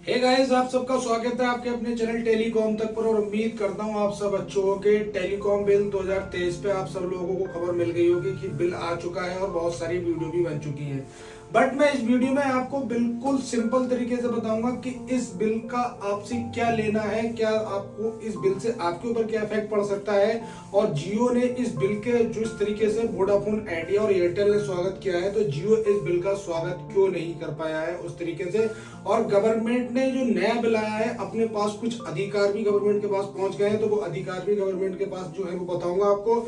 Hey guys, आप सबका स्वागत है आपके अपने चैनल टेलीकॉम तक पर। और उम्मीद करता हूँ आप सब अच्छे होंगे। टेलीकॉम बिल 2023 पे आप सब लोगों को खबर मिल गई होगी कि बिल आ चुका है और बहुत सारी वीडियो भी बन चुकी है। बट मैं इस वीडियो में आपको बिल्कुल सिंपल तरीके से बताऊंगा कि इस बिल का आपसे क्या लेना है, क्या आपको इस बिल से आपके ऊपर क्या इफेक्ट पड़ सकता है। और जियो ने इस बिल के जो इस तरीके से वोडाफोन, आइडिया और एयरटेल ने स्वागत किया है, तो जियो इस बिल का स्वागत क्यों नहीं कर पाया है उस तरीके से। और गवर्नमेंट ने जो नया बिल आया है, अपने पास कुछ अधिकार भी गवर्नमेंट के पास पहुंच गए हैं, तो वो अधिकार भी गवर्नमेंट के पास जो है वो बताऊंगा आपको।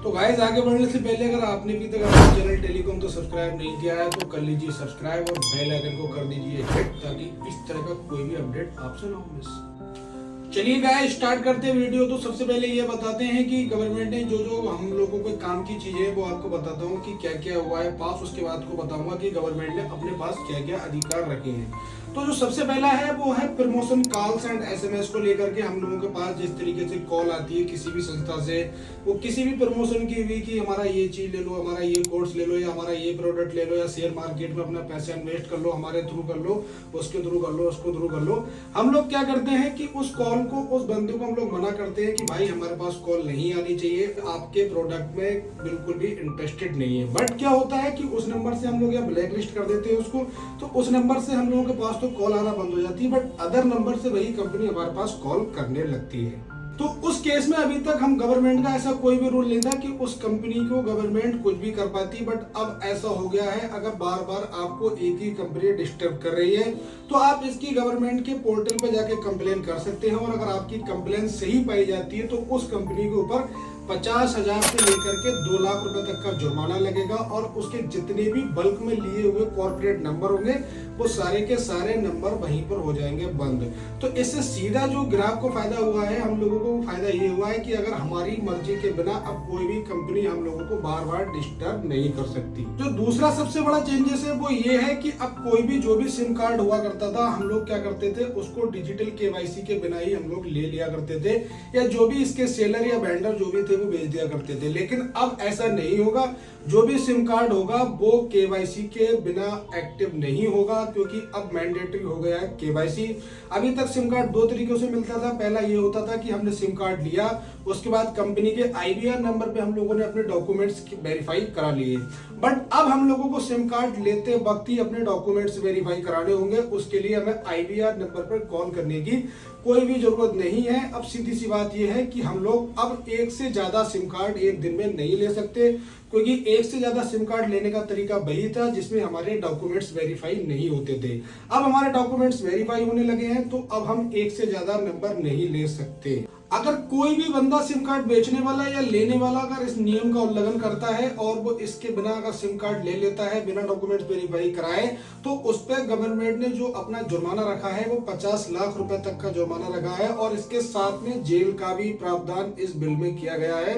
तो गाइस, आगे बढ़ने से पहले अगर आपने अभी तक हमारे चैनल टेलीकॉम तो सब्सक्राइब नहीं किया है तो कर लीजिए सब्सक्राइब और बेल आइकन को कर दीजिए हिट, ताकि इस तरह का कोई भी अपडेट आपसे ना हो मिस। चलिए गाइस, स्टार्ट करते हैं वीडियो। तो सबसे पहले ये बताते हैं कि गवर्नमेंट ने जो जो हम लोगों को काम की चीजें है वो आपको बताता हूँ कि क्या क्या हुआ है पास। उसके बाद को बताऊंगा कि गवर्नमेंट ने अपने पास क्या क्या अधिकार रखे हैं। तो जो सबसे पहला है वो है प्रमोशन कॉल्स एंड एसएमएस को लेकर के हम लोगों के पास जिस तरीके से कॉल आती है किसी भी संस्था से, वो किसी भी प्रमोशन की हुई कि हमारा ये चीज ले लो, हमारा ये कोर्स ले लो, या हमारा ये प्रोडक्ट ले लो, या शेयर मार्केट में अपना पैसा इन्वेस्ट कर लो, हमारे थ्रू कर लो, उसके थ्रू कर लो, उसको थ्रू कर लो। हम लोग क्या करते हैं कि उस कॉल को, उस बंदे को हम लोग मना करते हैं कि भाई हमारे पास कॉल नहीं आनी चाहिए, आपके प्रोडक्ट में बिल्कुल भी इंटरेस्टेड नहीं है। बट क्या होता है कि उस नंबर से हम लोग या ब्लैक लिस्ट कर देते हैं उसको, तो उस नंबर से हम लोगों के पास तो कॉल आना बंद हो जाती है, बट अदर नंबर से वही कंपनी हमारे पास कॉल करने लगती है। तो उस केस में अभी तक हम गवर्नमेंट का ऐसा कोई भी रूल नहीं था कि उस कंपनी को गवर्नमेंट कुछ भी कर पाती, बट अब ऐसा हो गया है। अगर बार बार आपको एक ही कंपनी डिस्टर्ब कर रही है तो आप इसकी गवर्नमेंट के पोर्टल पे जाके कंप्लेन कर सकते हैं, और अगर आपकी कंप्लेन सही पाई जाती है तो उस कंपनी के ऊपर 50,000 से लेकर के 2 लाख रुपए तक का जुर्माना लगेगा, और उसके जितने भी बल्क में लिए हुए कॉर्पोरेट नंबर होंगे वो सारे के सारे नंबर वहीं पर हो जाएंगे बंद। तो इससे सीधा जो ग्राहक को फायदा हुआ है, हम लोगों को फायदा ये हुआ है कि अगर हमारी मर्जी के बिना अब कोई भी कंपनी हम लोगों को बार बार डिस्टर्ब नहीं कर सकती। जो दूसरा सबसे बड़ा चेंजेस है वो ये है कि अब कोई भी जो भी सिम कार्ड हुआ करता था, हम लोग क्या करते थे, उसको डिजिटल केवाईसी के बिना ही हम लोग ले लिया करते थे, या जो भी इसके सेलर या वेंडर जो भी थे वो बेच दिया करते थे। लेकिन अब ऐसा नहीं होगा। जो भी सिम कार्ड होगा वो केवाईसी के बिना एक्टिव नहीं होगा, क्योंकि अब मैंडेटरी हो गया है केवाईसी। अभी तक सिम कार्ड दो तरीकों से मिलता था। पहला ये होता था कि हमने सिम कार्ड लिया, उसके बाद कंपनी के आईवीआर नंबर पे हम लोगों ने अपने डॉक्यूमेंट्स वेरीफाई करा लिए। बट अब हम लोगों को सिम कार्ड लेते वक्त ही अपने डॉक्यूमेंट्स वेरीफाई कराने होंगे। उसके लिए हमें आईवीआर नंबर पर कॉल करने की कोई भी जरूरत नहीं है। अब सीधी सी बात यह है कि हम लोग अब एक से ज्यादा सिम कार्ड एक दिन में नहीं ले सकते, क्योंकि एक से ज्यादा सिम कार्ड लेने का तरीका वही था जिसमें हमारे डॉक्यूमेंट्स वेरीफाई नहीं होते थे। अब हमारे डॉक्यूमेंट्स वेरीफाई होने लगे हैं, तो अब हम एक से ज्यादा नंबर नहीं ले सकते। अगर कोई भी बंदा सिम कार्ड बेचने वाला या लेने वाला अगर इस नियम का उल्लंघन करता है और वो इसके बिना अगर सिम कार्ड ले लेता है बिना डॉक्यूमेंट्स वेरीफाई कराए, तो उस पर गवर्नमेंट ने जो अपना जुर्माना रखा है वो 50 लाख रुपए तक का जुर्माना रखा है, और इसके साथ में जेल का भी प्रावधान इस बिल में किया गया है।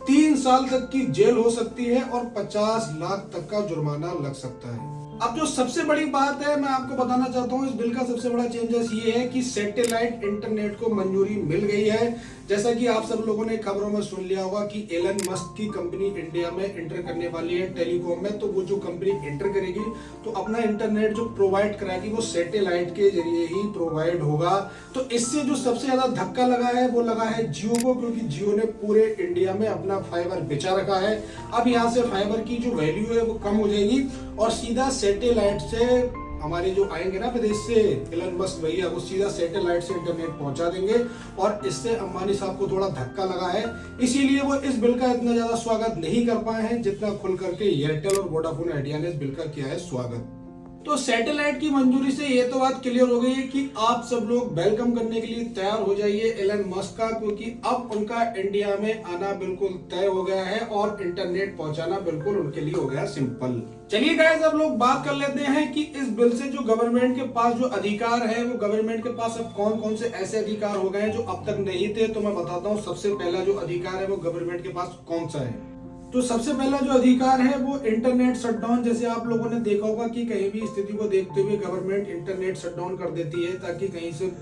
3 साल तक की जेल हो सकती है और 50 लाख तक का जुर्माना लग सकता है। अब जो सबसे बड़ी बात है मैं आपको बताना चाहता हूँ, इस बिल का सबसे बड़ा चेंजेस ये है कि सैटेलाइट इंटरनेट को मंजूरी मिल गई है। जैसा कि आप सब लोगों ने खबरों में सुन लिया होगा कि एलन मस्क की कंपनी इंडिया में एंटर करने वाली है टेलीकॉम में। तो वो जो कंपनी एंटर करेगी तो अपना इंटरनेट जो प्रोवाइड कराएगी वो सैटेलाइट के जरिए ही प्रोवाइड होगा। तो इससे जो सबसे ज्यादा धक्का लगा है वो लगा है जियो को, क्योंकि जियो ने पूरे इंडिया में अपना फाइबर बेचा रखा है। अब यहाँ से फाइबर की जो वैल्यू है वो कम हो जाएगी, और सीधा सैटेलाइट से हमारे जो आएंगे ना विदेश से एलन मस्क भैया, वो सीधा सैटेलाइट से इंटरनेट पहुंचा देंगे। और इससे अंबानी साहब को थोड़ा धक्का लगा है, इसीलिए वो इस बिल का इतना ज्यादा स्वागत नहीं कर पाए हैं जितना खुल करके एयरटेल और वोडाफोन आइडिया ने इस बिल का किया है स्वागत। तो सैटेलाइट की मंजूरी से ये तो बात क्लियर हो गई है कि आप सब लोग वेलकम करने के लिए तैयार हो जाइए एलन मस्क का, क्योंकि अब उनका इंडिया में आना बिल्कुल तय हो गया है और इंटरनेट पहुंचाना बिल्कुल उनके लिए हो गया सिंपल। चलिए गाइस, अब लोग बात कर लेते हैं कि इस बिल से जो गवर्नमेंट के पास जो अधिकार है वो गवर्नमेंट के पास अब कौन कौन से ऐसे अधिकार हो गए हैं जो अब तक नहीं थे। तो मैं बताता हूँ सबसे पहला जो अधिकार है वो गवर्नमेंट के पास कौन सा है। तो सबसे पहला जो अधिकार है वो इंटरनेट शटडाउन। जैसे आप लोगों ने देखा होगा कि कहीं भी स्थिति को देखते हुए गवर्नमेंट इंटरनेट शटडाउन कर देती है, ताकि कहीं से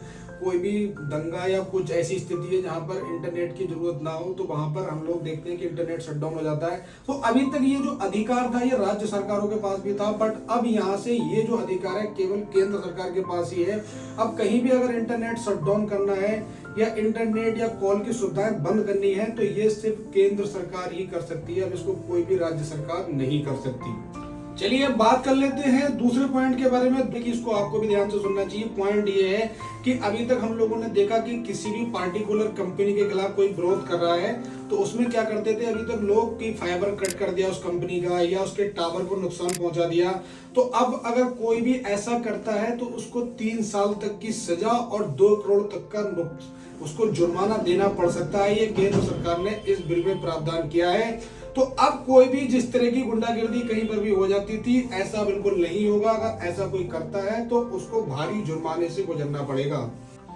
कोई भी दंगा या कुछ ऐसी स्थिति है जहां पर इंटरनेट की जरूरत ना हो, तो वहां पर हम लोग देखते हैं कि इंटरनेट शटडाउन हो जाता है। तो अभी तक ये जो अधिकार था ये राज्य सरकारों के पास भी था, बट अब यहाँ से ये जो अधिकार है केवल केंद्र सरकार के पास ही है। अब कहीं भी अगर इंटरनेट शटडाउन करना है या इंटरनेट या कॉल की सुविधाएं बंद करनी है तो ये सिर्फ केंद्र सरकार ही कर सकती है। अब इसको कोई भी राज्य सरकार नहीं कर सकती। चलिए अब बात कर लेते हैं दूसरे पॉइंट के बारे में। देखिए इसको आपको भी ध्यान से सुनना चाहिए। पॉइंट ये है कि अभी तक हम लोगों ने देखा कि किसी भी पार्टिकुलर कंपनी के खिलाफ कोई विरोध कर रहा है तो उसमें क्या करते थे अभी तक लोग कि फाइबर कट कर दिया उस कंपनी का या उसके टावर को नुकसान पहुंचा दिया। तो अब अगर कोई भी ऐसा करता है तो उसको 3 साल तक की सजा और 2 करोड़ तक का उसको जुर्माना देना पड़ सकता है। ये केंद्र सरकार ने इस बिल में प्रावधान किया है। तो अब कोई भी जिस तरह की गुंडागिर्दी कहीं पर भी हो जाती थी ऐसा बिल्कुल नहीं होगा। अगर ऐसा कोई करता है तो उसको भारी जुर्माने से गुजरना पड़ेगा।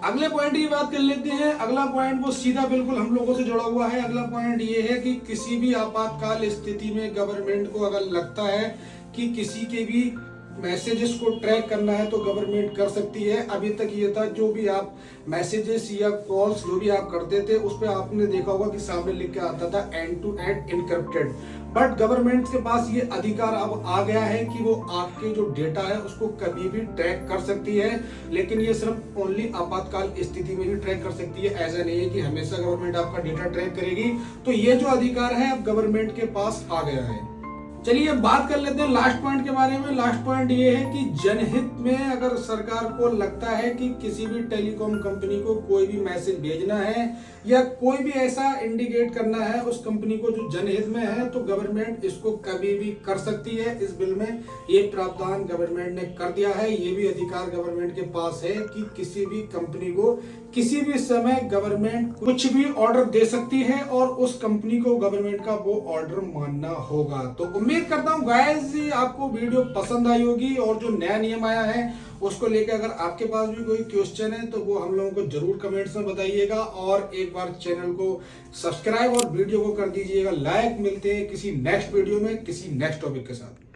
अगले पॉइंट की बात कर लेते हैं। अगला पॉइंट वो सीधा बिल्कुल हम लोगों से जुड़ा हुआ है। अगला पॉइंट ये है कि किसी भी आपातकाल स्थिति में गवर्नमेंट को अगर लगता है कि किसी के भी मैसेजेस को ट्रैक करना है तो गवर्नमेंट कर सकती है। अभी तक ये था जो भी आप मैसेजेस या कॉल्स जो भी आप करते थे उस पर आपने देखा होगा कि सामने लिख के आता था end to end encrypted, but government के पास ये अधिकार अब आ गया है कि वो आपके जो डेटा है उसको कभी भी ट्रैक कर सकती है। लेकिन ये सिर्फ ओनली आपातकाल स्थिति में ही ट्रैक कर सकती है। ऐसा नहीं है कि हमेशा गवर्नमेंट आपका डेटा ट्रैक करेगी। तो ये जो अधिकार है अब गवर्नमेंट के पास आ गया है। चलिए अब बात कर लेते हैं लास्ट पॉइंट के बारे में। लास्ट पॉइंट ये है कि जनहित में अगर सरकार को लगता है कि किसी भी टेलीकॉम कंपनी को कोई भी मैसेज भेजना है या कोई भी ऐसा इंडिकेट करना है उस कंपनी को जो जनहित में है तो गवर्नमेंट इसको कभी भी कर सकती है। इस बिल में ये प्रावधान गवर्नमेंट ने कर दिया है। ये भी अधिकार गवर्नमेंट के पास है कि किसी भी कंपनी को किसी भी समय गवर्नमेंट कुछ भी ऑर्डर दे सकती है और उस कंपनी को गवर्नमेंट का वो ऑर्डर मानना होगा। तो उम्मीद करता हूँ गाइस आपको वीडियो पसंद आई होगी और जो नया नियम आया है उसको लेकर अगर आपके पास भी कोई क्वेश्चन है तो वो हम लोगों को जरूर कमेंट्स में बताइएगा और एक बार चैनल को सब्सक्राइब और वीडियो को कर दीजिएगा लाइक। मिलते हैं किसी नेक्स्ट वीडियो में किसी नेक्स्ट टॉपिक के साथ।